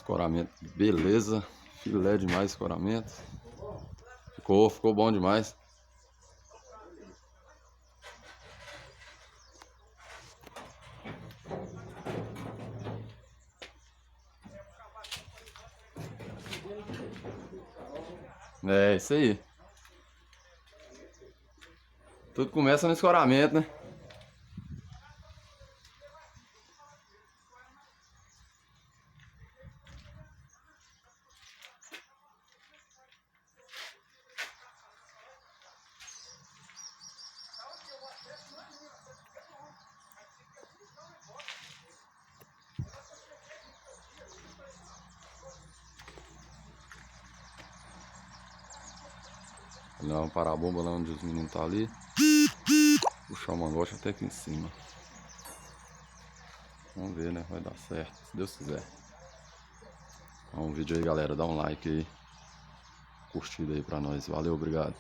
Escoramento, beleza. Filé demais escoramento. Ficou bom demais. É, isso aí. Tudo começa no escoramento, né? Não, parar a bomba lá onde os meninos estão ali. Puxar o mangote até aqui em cima. Vamos ver, né? Vai dar certo, se Deus quiser. Então, um vídeo aí, galera. Dá um like aí. Curtida aí pra nós. Valeu, obrigado.